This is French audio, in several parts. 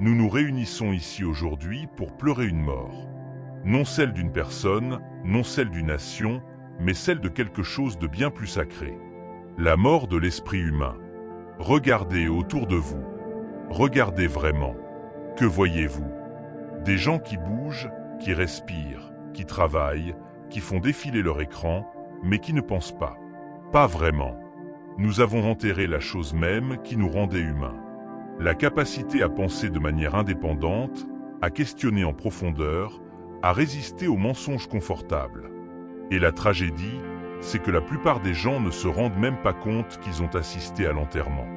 nous nous réunissons ici aujourd'hui pour pleurer une mort. Non celle d'une personne, non celle d'une nation, mais celle de quelque chose de bien plus sacré. La mort de l'esprit humain. Regardez autour de vous. Regardez vraiment. Que voyez-vous? Des gens qui bougent, qui respirent, qui travaillent, qui font défiler leur écran, mais qui ne pensent pas. Pas vraiment. Nous avons enterré la chose même qui nous rendait humains. La capacité à penser de manière indépendante, à questionner en profondeur, à résister aux mensonges confortables. Et la tragédie, c'est que la plupart des gens ne se rendent même pas compte qu'ils ont assisté à l'enterrement.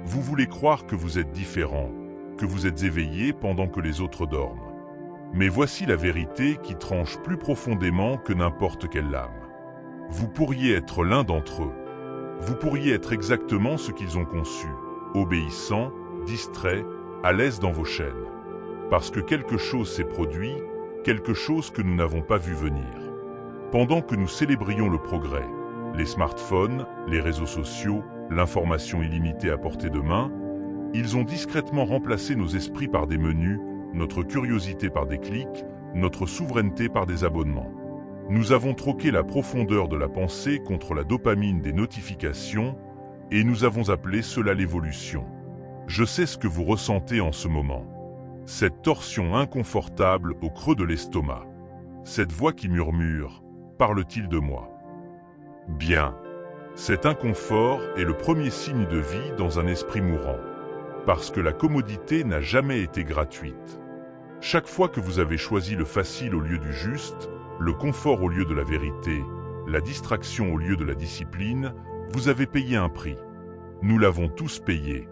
Vous voulez croire que vous êtes différent, que vous êtes éveillé pendant que les autres dorment. Mais voici la vérité qui tranche plus profondément que n'importe quelle lame. Vous pourriez être l'un d'entre eux. Vous pourriez être exactement ce qu'ils ont conçu, obéissant, distrait, à l'aise dans vos chaînes. Parce que quelque chose s'est produit, quelque chose que nous n'avons pas vu venir. Pendant que nous célébrions le progrès, les smartphones, les réseaux sociaux, l'information illimitée à portée de main, ils ont discrètement remplacé nos esprits par des menus, notre curiosité par des clics, notre souveraineté par des abonnements. Nous avons troqué la profondeur de la pensée contre la dopamine des notifications et nous avons appelé cela l'évolution. Je sais ce que vous ressentez en ce moment. Cette torsion inconfortable au creux de l'estomac. Cette voix qui murmure « Parle-t-il de moi ?» Bien. Cet inconfort est le premier signe de vie dans un esprit mourant. Parce que la commodité n'a jamais été gratuite. Chaque fois que vous avez choisi le facile au lieu du juste, le confort au lieu de la vérité, la distraction au lieu de la discipline, vous avez payé un prix. Nous l'avons tous payé.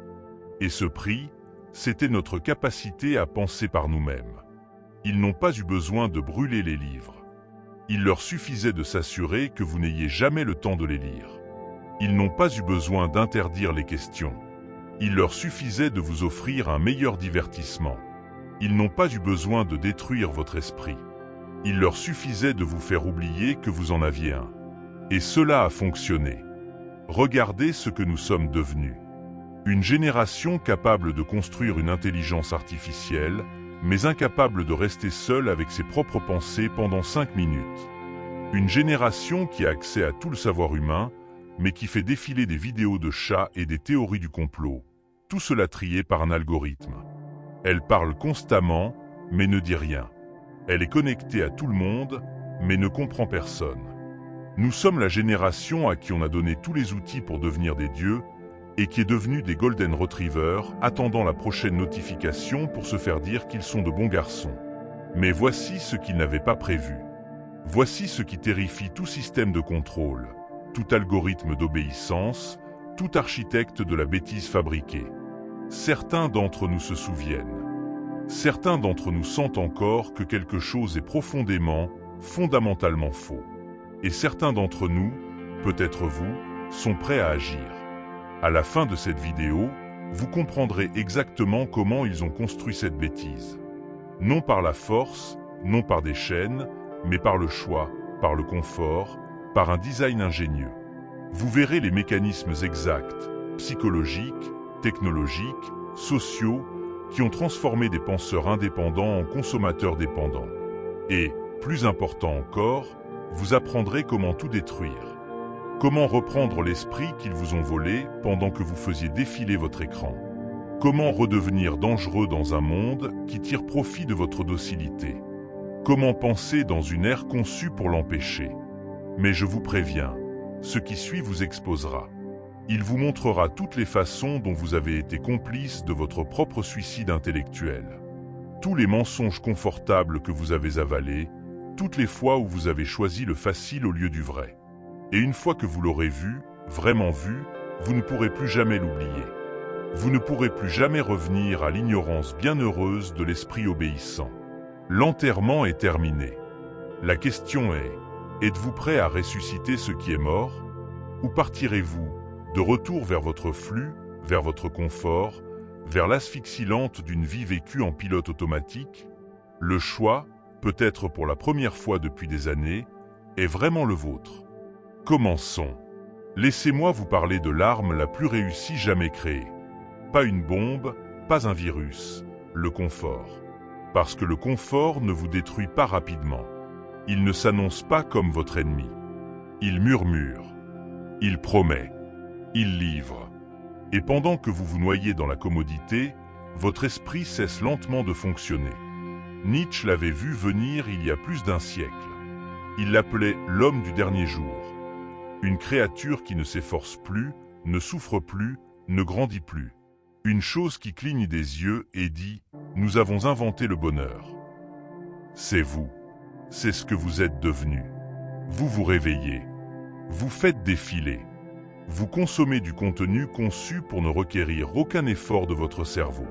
Et ce prix, c'était notre capacité à penser par nous-mêmes. Ils n'ont pas eu besoin de brûler les livres. Il leur suffisait de s'assurer que vous n'ayez jamais le temps de les lire. Ils n'ont pas eu besoin d'interdire les questions. Il leur suffisait de vous offrir un meilleur divertissement. Ils n'ont pas eu besoin de détruire votre esprit. Il leur suffisait de vous faire oublier que vous en aviez un. Et cela a fonctionné. Regardez ce que nous sommes devenus. Une génération capable de construire une intelligence artificielle, mais incapable de rester seule avec ses propres pensées pendant 5 minutes. Une génération qui a accès à tout le savoir humain, mais qui fait défiler des vidéos de chats et des théories du complot, tout cela trié par un algorithme. Elle parle constamment, mais ne dit rien. Elle est connectée à tout le monde, mais ne comprend personne. Nous sommes la génération à qui on a donné tous les outils pour devenir des dieux, et qui est devenue des golden retrievers, attendant la prochaine notification pour se faire dire qu'ils sont de bons garçons. Mais voici ce qu'ils n'avaient pas prévu. Voici ce qui terrifie tout système de contrôle, tout algorithme d'obéissance, tout architecte de la bêtise fabriquée. Certains d'entre nous se souviennent. Certains d'entre nous sentent encore que quelque chose est profondément, fondamentalement faux. Et certains d'entre nous, peut-être vous, sont prêts à agir. À la fin de cette vidéo, vous comprendrez exactement comment ils ont construit cette bêtise. Non par la force, non par des chaînes, mais par le choix, par le confort, par un design ingénieux. Vous verrez les mécanismes exacts, psychologiques, technologiques, sociaux, qui ont transformé des penseurs indépendants en consommateurs dépendants. Et, plus important encore, vous apprendrez comment tout détruire. Comment reprendre l'esprit qu'ils vous ont volé pendant que vous faisiez défiler votre écran. Comment redevenir dangereux dans un monde qui tire profit de votre docilité. Comment penser dans une ère conçue pour l'empêcher. Mais je vous préviens, ce qui suit vous exposera. Il vous montrera toutes les façons dont vous avez été complice de votre propre suicide intellectuel. Tous les mensonges confortables que vous avez avalés, toutes les fois où vous avez choisi le facile au lieu du vrai. Et une fois que vous l'aurez vu, vraiment vu, vous ne pourrez plus jamais l'oublier. Vous ne pourrez plus jamais revenir à l'ignorance bienheureuse de l'esprit obéissant. L'enterrement est terminé. La question est, êtes-vous prêt à ressusciter ce qui est mort? Ou partirez-vous, de retour vers votre flux, vers votre confort, vers l'asphyxie lente d'une vie vécue en pilote automatique? Le choix, peut-être pour la première fois depuis des années, est vraiment le vôtre. Commençons. Laissez-moi vous parler de l'arme la plus réussie jamais créée. Pas une bombe, pas un virus. le confort. Parce que le confort ne vous détruit pas rapidement. Il ne s'annonce pas comme votre ennemi. Il murmure. Il promet. Il livre. Et pendant que vous vous noyez dans la commodité, votre esprit cesse lentement de fonctionner. Nietzsche l'avait vu venir il y a plus d'un siècle. Il l'appelait l'homme du dernier jour. Une créature qui ne s'efforce plus, ne souffre plus, ne grandit plus. Une chose qui cligne des yeux et dit « Nous avons inventé le bonheur ». C'est vous. C'est ce que vous êtes devenu. Vous vous réveillez. Vous faites défiler. Vous consommez du contenu conçu pour ne requérir aucun effort de votre cerveau.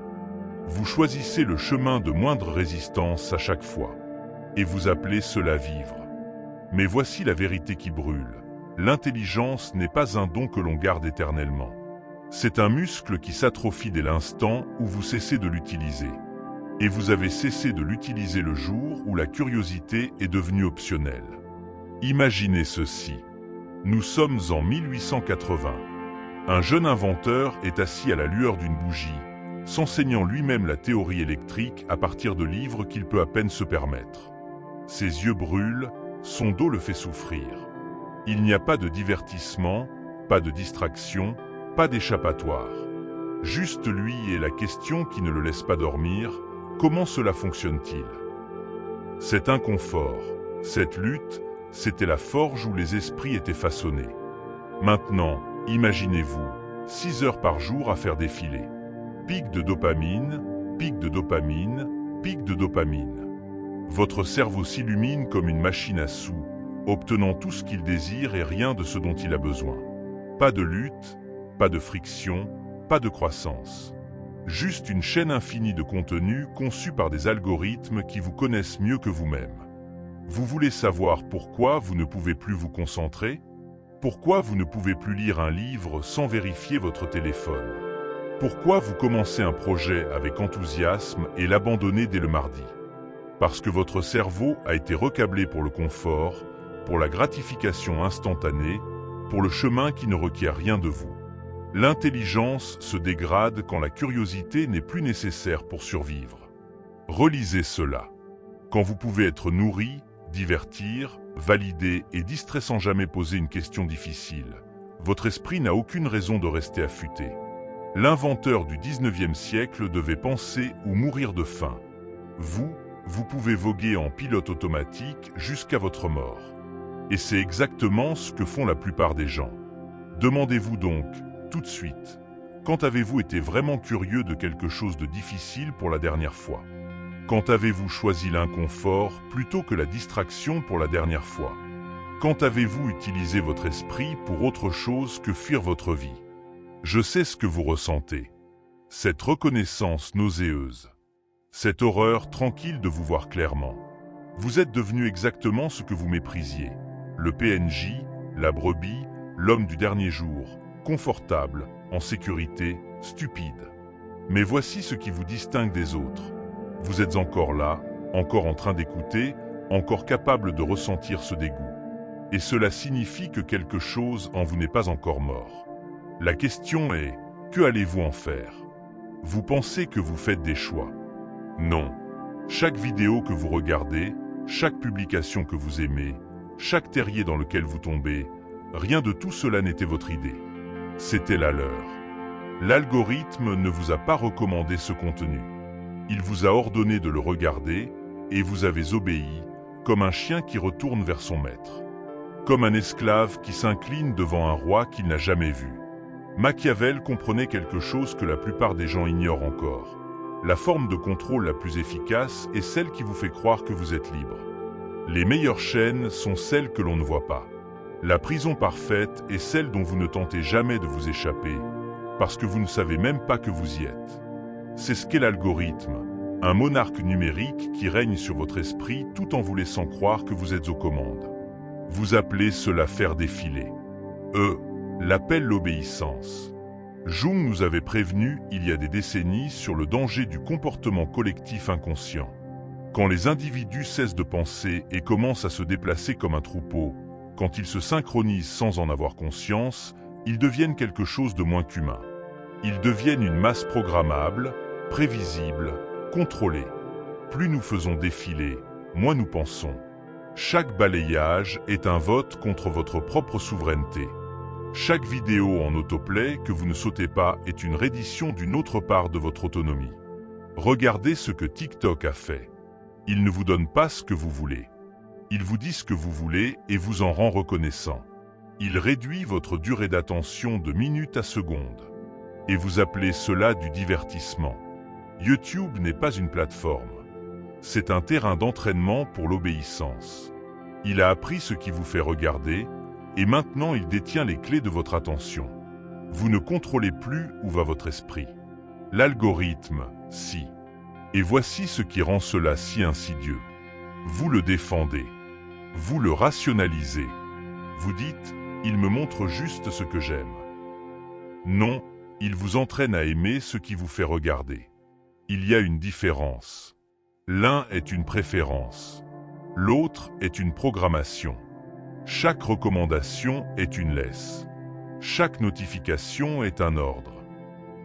Vous choisissez le chemin de moindre résistance à chaque fois. Et vous appelez cela vivre. Mais voici la vérité qui brûle. L'intelligence n'est pas un don que l'on garde éternellement. C'est un muscle qui s'atrophie dès l'instant où vous cessez de l'utiliser. Et vous avez cessé de l'utiliser le jour où la curiosité est devenue optionnelle. Imaginez ceci. Nous sommes en 1880. Un jeune inventeur est assis à la lueur d'une bougie, s'enseignant lui-même la théorie électrique à partir de livres qu'il peut à peine se permettre. Ses yeux brûlent, son dos le fait souffrir. Il n'y a pas de divertissement, pas de distraction, pas d'échappatoire. Juste lui et la question qui ne le laisse pas dormir, comment cela fonctionne-t-il? Cet inconfort, cette lutte, c'était la forge où les esprits étaient façonnés. Maintenant, imaginez-vous, 6 heures par jour à faire défiler. Pic de dopamine, pic de dopamine, pic de dopamine. Votre cerveau s'illumine comme une machine à sous, obtenant tout ce qu'il désire et rien de ce dont il a besoin. Pas de lutte, pas de friction, pas de croissance. Juste une chaîne infinie de contenu conçue par des algorithmes qui vous connaissent mieux que vous-même. Vous voulez savoir pourquoi vous ne pouvez plus vous concentrer? Pourquoi vous ne pouvez plus lire un livre sans vérifier votre téléphone? Pourquoi vous commencez un projet avec enthousiasme et l'abandonnez dès le mardi? Parce que votre cerveau a été recablé pour le confort, pour la gratification instantanée, pour le chemin qui ne requiert rien de vous. L'intelligence se dégrade quand la curiosité n'est plus nécessaire pour survivre. Relisez cela. Quand vous pouvez être nourri, divertir, valider et distrait sans jamais poser une question difficile, votre esprit n'a aucune raison de rester affûté. L'inventeur du 19e siècle devait penser ou mourir de faim. Vous pouvez voguer en pilote automatique jusqu'à votre mort. Et c'est exactement ce que font la plupart des gens. Demandez-vous donc, tout de suite, quand avez-vous été vraiment curieux de quelque chose de difficile pour la dernière fois? Quand avez-vous choisi l'inconfort plutôt que la distraction pour la dernière fois? Quand avez-vous utilisé votre esprit pour autre chose que fuir votre vie? Je sais ce que vous ressentez. Cette reconnaissance nauséeuse. Cette horreur tranquille de vous voir clairement. Vous êtes devenu exactement ce que vous méprisiez. Le PNJ, la brebis, l'homme du dernier jour, confortable, en sécurité, stupide. Mais voici ce qui vous distingue des autres. Vous êtes encore là, encore en train d'écouter, encore capable de ressentir ce dégoût. Et cela signifie que quelque chose en vous n'est pas encore mort. La question est, que allez-vous en faire? Vous pensez que vous faites des choix. Non. Chaque vidéo que vous regardez, chaque publication que vous aimez, chaque terrier dans lequel vous tombez, rien de tout cela n'était votre idée. C'était la leur. L'algorithme ne vous a pas recommandé ce contenu. Il vous a ordonné de le regarder et vous avez obéi, comme un chien qui retourne vers son maître. Comme un esclave qui s'incline devant un roi qu'il n'a jamais vu. Machiavel comprenait quelque chose que la plupart des gens ignorent encore. La forme de contrôle la plus efficace est celle qui vous fait croire que vous êtes libre. Les meilleures chaînes sont celles que l'on ne voit pas. La prison parfaite est celle dont vous ne tentez jamais de vous échapper, parce que vous ne savez même pas que vous y êtes. C'est ce qu'est l'algorithme, un monarque numérique qui règne sur votre esprit tout en vous laissant croire que vous êtes aux commandes. Vous appelez cela faire défiler. Eux l'appellent l'obéissance. Jung nous avait prévenu il y a des décennies sur le danger du comportement collectif inconscient. Quand les individus cessent de penser et commencent à se déplacer comme un troupeau, quand ils se synchronisent sans en avoir conscience, ils deviennent quelque chose de moins qu'humain. Ils deviennent une masse programmable, prévisible, Contrôlez. Plus nous faisons défiler, moins nous pensons. Chaque balayage est un vote contre votre propre souveraineté. Chaque vidéo en autoplay que vous ne sautez pas est une reddition d'une autre part de votre autonomie. Regardez ce que TikTok a fait. Il ne vous donne pas ce que vous voulez. Il vous dit ce que vous voulez et vous en rend reconnaissant. Il réduit votre durée d'attention de minutes à secondes. Et vous appelez cela du divertissement. YouTube n'est pas une plateforme. C'est un terrain d'entraînement pour l'obéissance. Il a appris ce qui vous fait regarder, et maintenant il détient les clés de votre attention. Vous ne contrôlez plus où va votre esprit. L'algorithme, si. Et voici ce qui rend cela si insidieux. Vous le défendez. Vous le rationalisez. Vous dites, il me montre juste ce que j'aime. Non, il vous entraîne à aimer ce qui vous fait regarder. Il y a une différence. L'un est une préférence. L'autre est une programmation. Chaque recommandation est une laisse. Chaque notification est un ordre.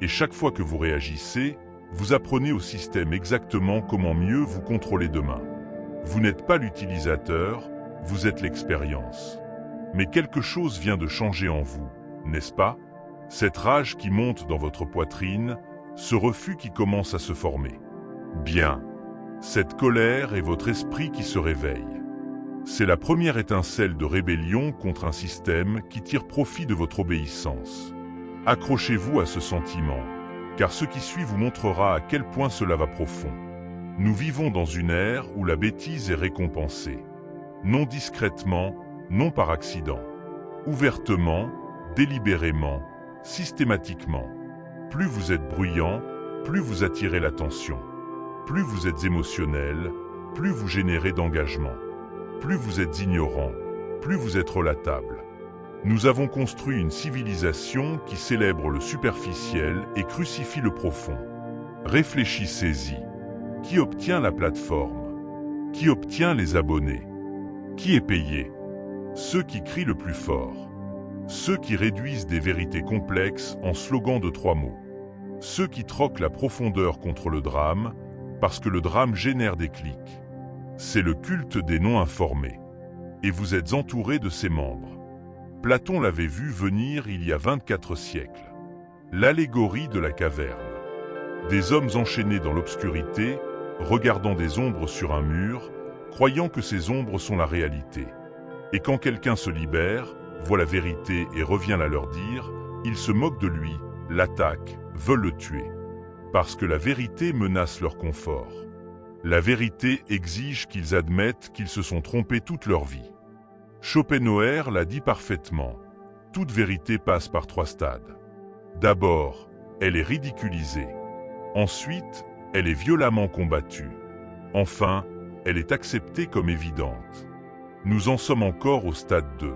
Et chaque fois que vous réagissez, vous apprenez au système exactement comment mieux vous contrôler demain. Vous n'êtes pas l'utilisateur, vous êtes l'expérience. Mais quelque chose vient de changer en vous, n'est-ce pas? Cette rage qui monte dans votre poitrine, ce refus qui commence à se former. Bien. Cette colère est votre esprit qui se réveille. C'est la première étincelle de rébellion contre un système qui tire profit de votre obéissance. Accrochez-vous à ce sentiment, car ce qui suit vous montrera à quel point cela va profond. Nous vivons dans une ère où la bêtise est récompensée. Non discrètement, non par accident. Ouvertement, délibérément, systématiquement. Plus vous êtes bruyant, plus vous attirez l'attention. Plus vous êtes émotionnel, plus vous générez d'engagement. Plus vous êtes ignorant, plus vous êtes relatable. Nous avons construit une civilisation qui célèbre le superficiel et crucifie le profond. Réfléchissez-y. Qui obtient la plateforme? Qui obtient les abonnés? Qui est payé? Ceux qui crient le plus fort. Ceux qui réduisent des vérités complexes en slogans de 3 mots. Ceux qui troquent la profondeur contre le drame, parce que le drame génère des clics. C'est le culte des non-informés. Et vous êtes entouré de ses membres. Platon l'avait vu venir il y a 24 siècles. L'allégorie de la caverne. Des hommes enchaînés dans l'obscurité, regardant des ombres sur un mur, croyant que ces ombres sont la réalité. Et quand quelqu'un se libère, voit la vérité et revient la leur dire, ils se moquent de lui, l'attaquent, veulent le tuer. Parce que la vérité menace leur confort. La vérité exige qu'ils admettent qu'ils se sont trompés toute leur vie. Schopenhauer l'a dit parfaitement. Toute vérité passe par 3 stades. D'abord, elle est ridiculisée. Ensuite, elle est violemment combattue. Enfin, elle est acceptée comme évidente. Nous en sommes encore au stade 2.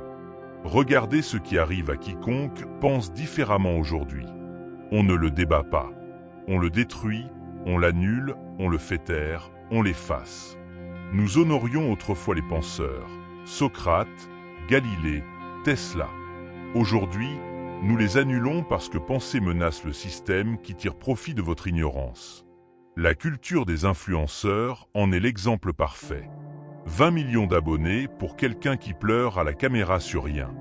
Regardez ce qui arrive à quiconque pense différemment aujourd'hui. On ne le débat pas. On le détruit, on l'annule, on le fait taire, on l'efface. Nous honorions autrefois les penseurs, Socrate, Galilée, Tesla. Aujourd'hui, nous les annulons parce que penser menace le système qui tire profit de votre ignorance. La culture des influenceurs en est l'exemple parfait. 20 millions d'abonnés pour quelqu'un qui pleure à la caméra sur rien.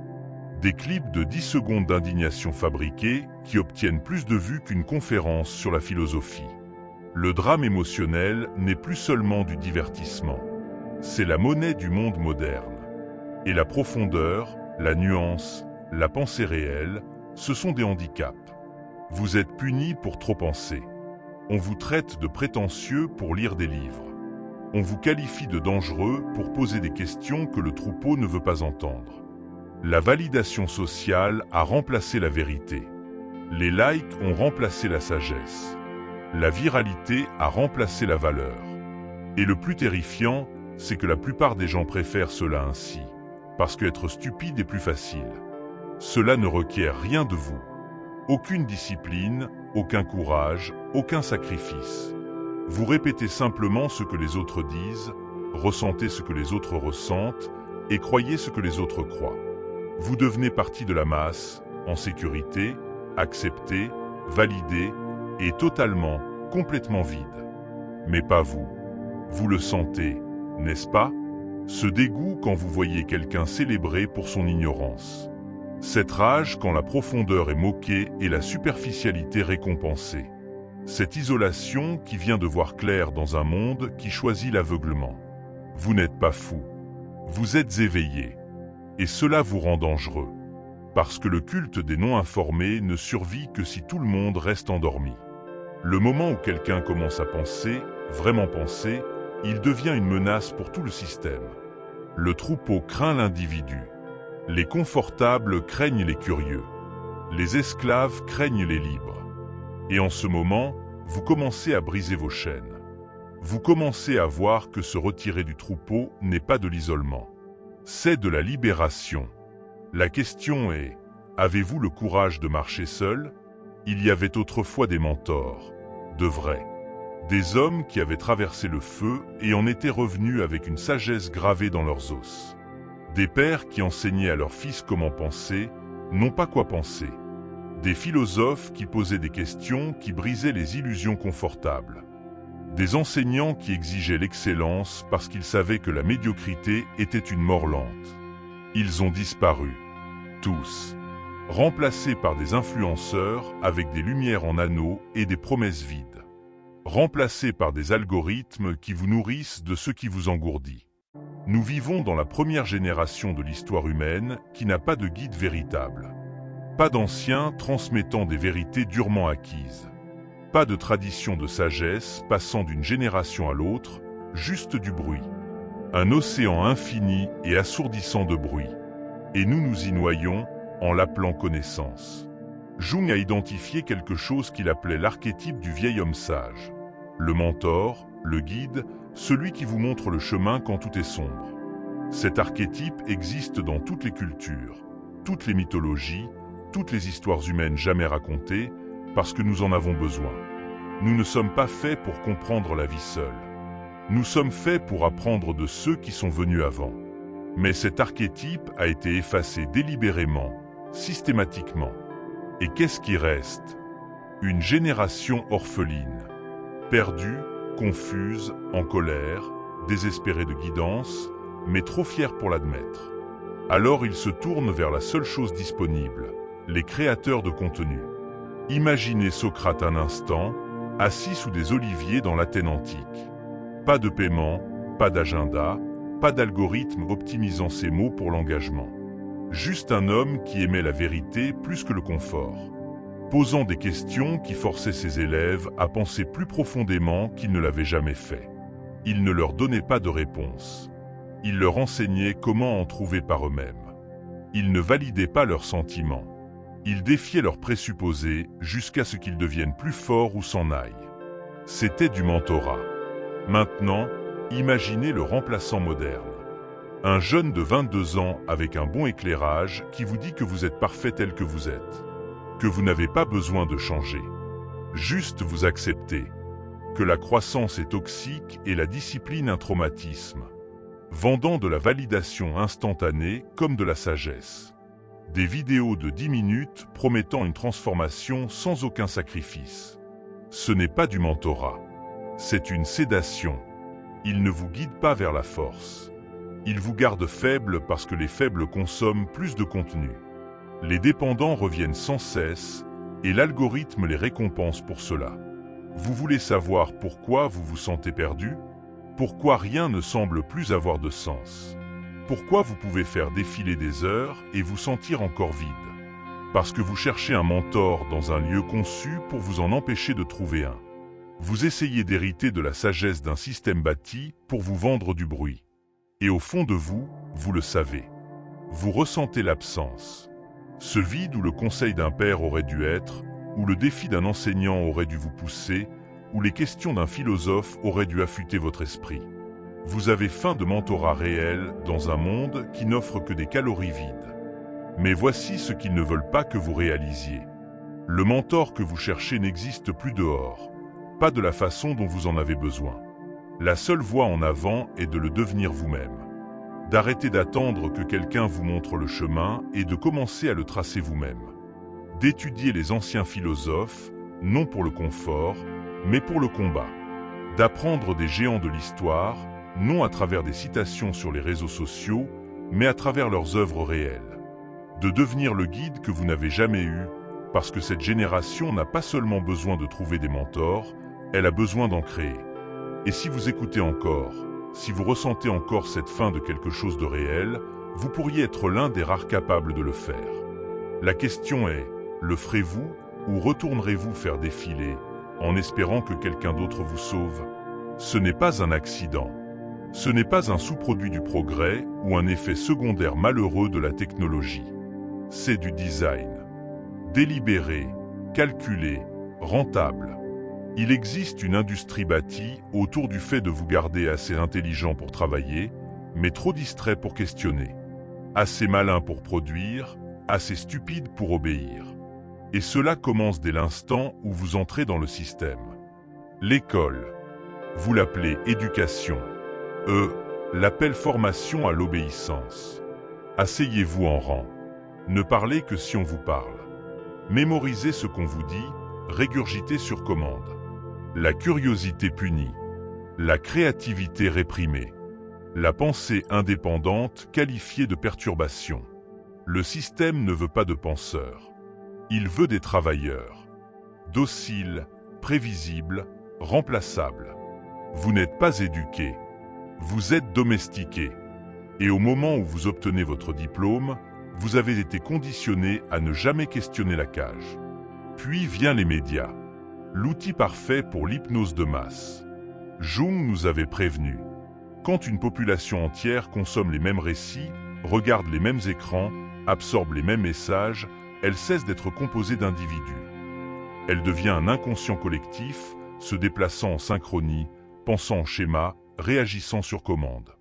Des clips de 10 secondes d'indignation fabriqués qui obtiennent plus de vues qu'une conférence sur la philosophie. Le drame émotionnel n'est plus seulement du divertissement. C'est la monnaie du monde moderne. Et la profondeur, la nuance, la pensée réelle, ce sont des handicaps. Vous êtes puni pour trop penser. On vous traite de prétentieux pour lire des livres. On vous qualifie de dangereux pour poser des questions que le troupeau ne veut pas entendre. La validation sociale a remplacé la vérité. Les likes ont remplacé la sagesse. La viralité a remplacé la valeur. Et le plus terrifiant, c'est que la plupart des gens préfèrent cela ainsi, parce qu'être stupide est plus facile. Cela ne requiert rien de vous. Aucune discipline, aucun courage, aucun sacrifice. Vous répétez simplement ce que les autres disent, ressentez ce que les autres ressentent et croyez ce que les autres croient. Vous devenez partie de la masse, en sécurité, accepté, validé et totalement, complètement vide. Mais pas vous. Vous le sentez, n'est-ce pas? Ce dégoût quand vous voyez quelqu'un célébré pour son ignorance. Cette rage quand la profondeur est moquée et la superficialité récompensée. Cette isolation qui vient de voir clair dans un monde qui choisit l'aveuglement. Vous n'êtes pas fou. Vous êtes éveillé. Et cela vous rend dangereux. Parce que le culte des non-informés ne survit que si tout le monde reste endormi. Le moment où quelqu'un commence à penser, vraiment penser, il devient une menace pour tout le système. Le troupeau craint l'individu. Les confortables craignent les curieux. Les esclaves craignent les libres. Et en ce moment, vous commencez à briser vos chaînes. Vous commencez à voir que se retirer du troupeau n'est pas de l'isolement. C'est de la libération. La question est, avez-vous le courage de marcher seul? Il y avait autrefois des mentors, de vrais. Des hommes qui avaient traversé le feu et en étaient revenus avec une sagesse gravée dans leurs os. Des pères qui enseignaient à leurs fils comment penser, non pas quoi penser. Des philosophes qui posaient des questions qui brisaient les illusions confortables. Des enseignants qui exigeaient l'excellence parce qu'ils savaient que la médiocrité était une mort lente. Ils ont disparu. Tous. Remplacés par des influenceurs avec des lumières en anneaux et des promesses vides. Remplacés par des algorithmes qui vous nourrissent de ce qui vous engourdit. Nous vivons dans la première génération de l'histoire humaine qui n'a pas de guide véritable. Pas d'anciens transmettant des vérités durement acquises. Pas de tradition de sagesse passant d'une génération à l'autre, juste du bruit. Un océan infini et assourdissant de bruit. Et nous nous y noyons en l'appelant connaissance. Jung a identifié quelque chose qu'il appelait l'archétype du vieil homme sage. Le mentor, le guide, celui qui vous montre le chemin quand tout est sombre. Cet archétype existe dans toutes les cultures, toutes les mythologies, toutes les histoires humaines jamais racontées, parce que nous en avons besoin. Nous ne sommes pas faits pour comprendre la vie seule. Nous sommes faits pour apprendre de ceux qui sont venus avant. Mais cet archétype a été effacé délibérément, systématiquement. Et qu'est-ce qui reste? Une génération orpheline. Perdue, confuse, en colère, désespérée de guidance, mais trop fière pour l'admettre. Alors il se tourne vers la seule chose disponible, les créateurs de contenu. Imaginez Socrate un instant, assis sous des oliviers dans l'Athènes antique. Pas de paiement, pas d'agenda, pas d'algorithme optimisant ses mots pour l'engagement. Juste un homme qui aimait la vérité plus que le confort. Posant des questions qui forçaient ses élèves à penser plus profondément qu'ils ne l'avaient jamais fait. Il ne leur donnait pas de réponse. Il leur enseignait comment en trouver par eux-mêmes. Il ne validait pas leurs sentiments. Il défiait leurs présupposés jusqu'à ce qu'ils deviennent plus forts ou s'en aillent. C'était du mentorat. Maintenant, imaginez le remplaçant moderne. Un jeune de 22 ans avec un bon éclairage qui vous dit que vous êtes parfait tel que vous êtes. Que vous n'avez pas besoin de changer. Juste vous accepter. Que la croissance est toxique et la discipline un traumatisme. Vendant de la validation instantanée comme de la sagesse. Des vidéos de 10 minutes promettant une transformation sans aucun sacrifice. Ce n'est pas du mentorat. C'est une sédation. Il ne vous guide pas vers la force. Il vous garde faible parce que les faibles consomment plus de contenu. Les dépendants reviennent sans cesse et l'algorithme les récompense pour cela. Vous voulez savoir pourquoi vous vous sentez perdu? Pourquoi rien ne semble plus avoir de sens? Pourquoi vous pouvez faire défiler des heures et vous sentir encore vide? Parce que vous cherchez un mentor dans un lieu conçu pour vous en empêcher de trouver un. Vous essayez d'hériter de la sagesse d'un système bâti pour vous vendre du bruit. Et au fond de vous, vous le savez. Vous ressentez l'absence. Ce vide où le conseil d'un père aurait dû être, où le défi d'un enseignant aurait dû vous pousser, où les questions d'un philosophe auraient dû affûter votre esprit. Vous avez faim de mentorat réel dans un monde qui n'offre que des calories vides. Mais voici ce qu'ils ne veulent pas que vous réalisiez. Le mentor que vous cherchez n'existe plus dehors, pas de la façon dont vous en avez besoin. La seule voie en avant est de le devenir vous-même. D'arrêter d'attendre que quelqu'un vous montre le chemin et de commencer à le tracer vous-même. D'étudier les anciens philosophes, non pour le confort, mais pour le combat. d'apprendre des géants de l'histoire, non à travers des citations sur les réseaux sociaux, mais à travers leurs œuvres réelles. De devenir le guide que vous n'avez jamais eu, parce que cette génération n'a pas seulement besoin de trouver des mentors, elle a besoin d'en créer. Et si vous écoutez encore, si vous ressentez encore cette faim de quelque chose de réel, vous pourriez être l'un des rares capables de le faire. La question est, le ferez-vous ou retournerez-vous faire défiler, en espérant que quelqu'un d'autre vous sauve? Ce n'est pas un accident. Ce n'est pas un sous-produit du progrès ou un effet secondaire malheureux de la technologie. C'est du design. Délibéré, calculé, rentable. Il existe une industrie bâtie autour du fait de vous garder assez intelligent pour travailler, mais trop distrait pour questionner. Assez malin pour produire, assez stupide pour obéir. Et cela commence dès l'instant où vous entrez dans le système. L'école. Vous l'appelez éducation. Eux l'appellent formation à l'obéissance. Asseyez-vous en rang. Ne parlez que si on vous parle. Mémorisez ce qu'on vous dit, régurgitez sur commande. La curiosité punie. La créativité réprimée. La pensée indépendante qualifiée de perturbation. Le système ne veut pas de penseurs. Il veut des travailleurs. Dociles, prévisibles, remplaçables. Vous n'êtes pas éduqué. Vous êtes domestiqué. Et au moment où vous obtenez votre diplôme, vous avez été conditionné à ne jamais questionner la cage. Puis viennent les médias. L'outil parfait pour l'hypnose de masse. Jung nous avait prévenu. Quand une population entière consomme les mêmes récits, regarde les mêmes écrans, absorbe les mêmes messages, elle cesse d'être composée d'individus. Elle devient un inconscient collectif, se déplaçant en synchronie, pensant en schéma, réagissant sur commande.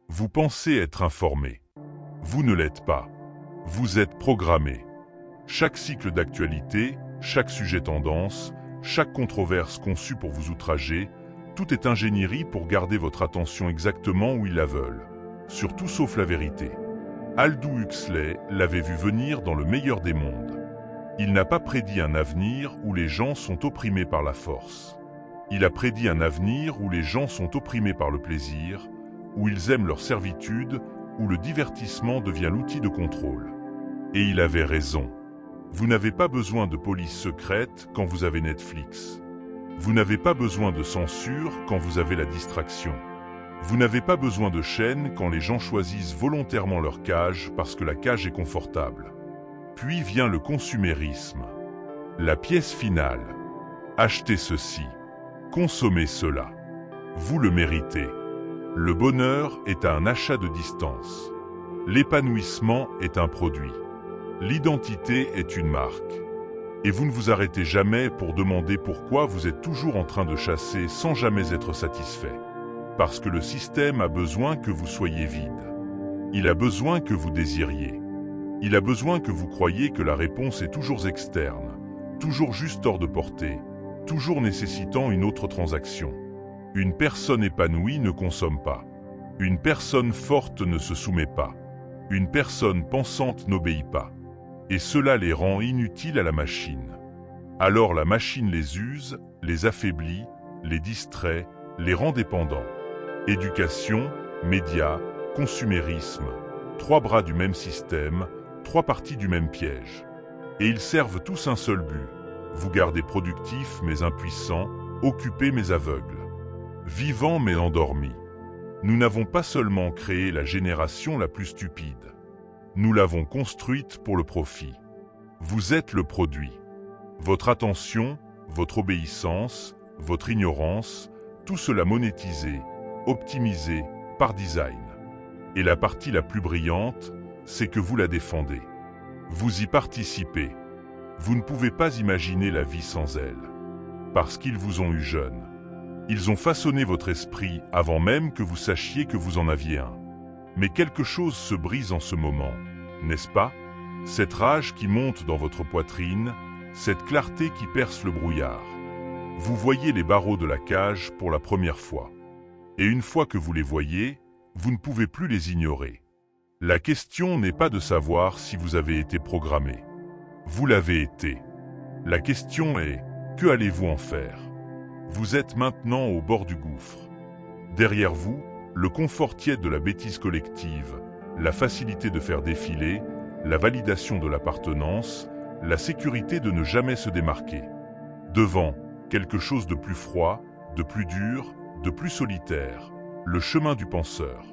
Vous pensez être informé. Vous ne l'êtes pas. Vous êtes programmé. Chaque cycle d'actualité, chaque sujet tendance, chaque controverse conçue pour vous outrager, tout est ingénierie pour garder votre attention exactement où ils la veulent. Sur tout sauf la vérité. Aldous Huxley l'avait vu venir dans le meilleur des mondes. Il n'a pas prédit un avenir où les gens sont opprimés par la force. Il a prédit un avenir où les gens sont opprimés par le plaisir, où ils aiment leur servitude, où le divertissement devient l'outil de contrôle. Et il avait raison. Vous n'avez pas besoin de police secrète quand vous avez Netflix. Vous n'avez pas besoin de censure quand vous avez la distraction. Vous n'avez pas besoin de chaîne quand les gens choisissent volontairement leur cage parce que la cage est confortable. Puis vient le consumérisme. La pièce finale. Achetez ceci. Consommez cela. Vous le méritez. Le bonheur est un achat de distance. L'épanouissement est un produit. L'identité est une marque. Et vous ne vous arrêtez jamais pour demander pourquoi vous êtes toujours en train de chasser sans jamais être satisfait. Parce que le système a besoin que vous soyez vide. Il a besoin que vous désiriez. Il a besoin que vous croyiez que la réponse est toujours externe, toujours juste hors de portée, toujours nécessitant une autre transaction. Une personne épanouie ne consomme pas. Une personne forte ne se soumet pas. Une personne pensante n'obéit pas. Et cela les rend inutiles à la machine. Alors la machine les use, les affaiblit, les distrait, les rend dépendants. Éducation, médias, consumérisme, trois bras du même système, trois parties du même piège. Et ils servent tous un seul but, vous garder productif mais impuissant, occupé mais aveugle, vivant mais endormi. Nous n'avons pas seulement créé la génération la plus stupide. Nous l'avons construite pour le profit. Vous êtes le produit. Votre attention, votre obéissance, votre ignorance, tout cela monétisé, optimisé, par design. Et la partie la plus brillante, c'est que vous la défendez. Vous y participez. Vous ne pouvez pas imaginer la vie sans elle. Parce qu'ils vous ont eu jeune. Ils ont façonné votre esprit avant même que vous sachiez que vous en aviez un. Mais quelque chose se brise en ce moment, n'est-ce pas? Cette rage qui monte dans votre poitrine, cette clarté qui perce le brouillard. Vous voyez les barreaux de la cage pour la première fois. Et une fois que vous les voyez, vous ne pouvez plus les ignorer. La question n'est pas de savoir si vous avez été programmé. Vous l'avez été. La question est, que allez-vous en faire? Vous êtes maintenant au bord du gouffre. Derrière vous, le confort tiède de la bêtise collective, la facilité de faire défiler, la validation de l'appartenance, la sécurité de ne jamais se démarquer. Devant, quelque chose de plus froid, de plus dur, de plus solitaire, le chemin du penseur.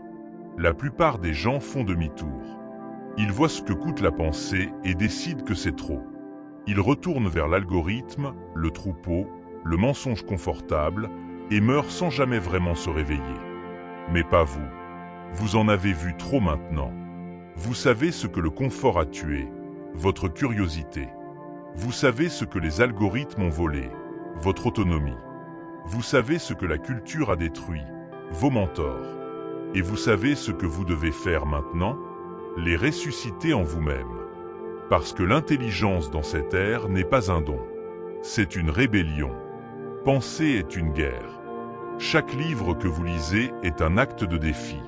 La plupart des gens font demi-tour. Ils voient ce que coûte la pensée et décident que c'est trop. Ils retournent vers l'algorithme, le troupeau, le mensonge confortable et meurent sans jamais vraiment se réveiller. Mais pas vous. Vous en avez vu trop maintenant. Vous savez ce que le confort a tué, votre curiosité. Vous savez ce que les algorithmes ont volé, votre autonomie. Vous savez ce que la culture a détruit, vos mentors. Et vous savez ce que vous devez faire maintenant? Les ressusciter en vous-même. Parce que l'intelligence dans cette ère n'est pas un don. C'est une rébellion. Penser est une guerre. Chaque livre que vous lisez est un acte de défi.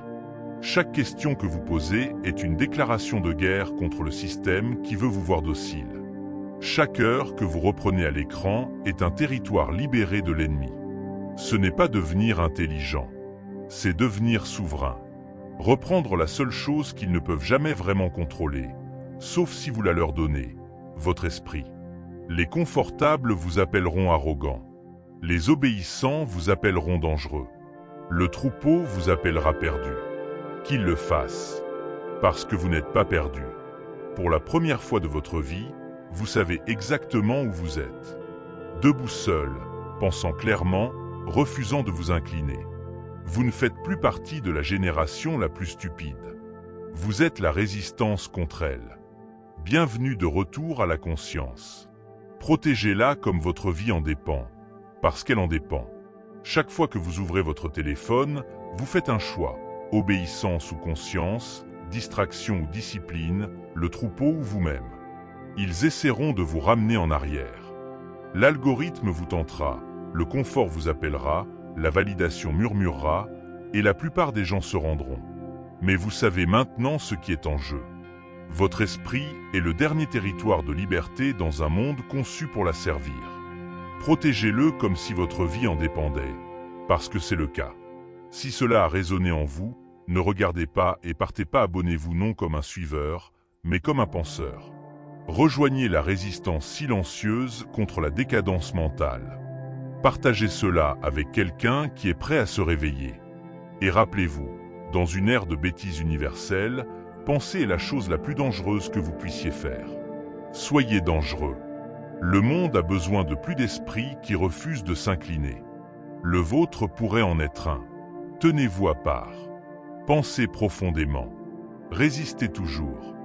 Chaque question que vous posez est une déclaration de guerre contre le système qui veut vous voir docile. Chaque heure que vous reprenez à l'écran est un territoire libéré de l'ennemi. Ce n'est pas devenir intelligent, c'est devenir souverain. Reprendre la seule chose qu'ils ne peuvent jamais vraiment contrôler, sauf si vous la leur donnez, votre esprit. Les confortables vous appelleront arrogant. Les obéissants vous appelleront dangereux. Le troupeau vous appellera perdu. Qu'ils le fassent, parce que vous n'êtes pas perdu. Pour la première fois de votre vie, vous savez exactement où vous êtes. Debout seul, pensant clairement, refusant de vous incliner. Vous ne faites plus partie de la génération la plus stupide. Vous êtes la résistance contre elle. Bienvenue de retour à la conscience. Protégez-la comme votre vie en dépend, parce qu'elle en dépend. Chaque fois que vous ouvrez votre téléphone, vous faites un choix. Obéissance ou conscience, distraction ou discipline, le troupeau ou vous-même. Ils essaieront de vous ramener en arrière. L'algorithme vous tentera, le confort vous appellera, la validation murmurera, et la plupart des gens se rendront. Mais vous savez maintenant ce qui est en jeu. Votre esprit est le dernier territoire de liberté dans un monde conçu pour la servir. Protégez-le comme si votre vie en dépendait, parce que c'est le cas. Si cela a résonné en vous, ne regardez pas et partez pas, abonnez-vous non comme un suiveur, mais comme un penseur. Rejoignez la résistance silencieuse contre la décadence mentale. Partagez cela avec quelqu'un qui est prêt à se réveiller. Et rappelez-vous, dans une ère de bêtises universelle, penser est la chose la plus dangereuse que vous puissiez faire. Soyez dangereux. Le monde a besoin de plus d'esprits qui refusent de s'incliner. Le vôtre pourrait en être un. Tenez-vous à part. Pensez profondément. Résistez toujours.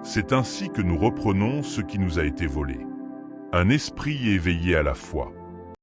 C'est ainsi que nous reprenons ce qui nous a été volé. Un esprit éveillé à la fois.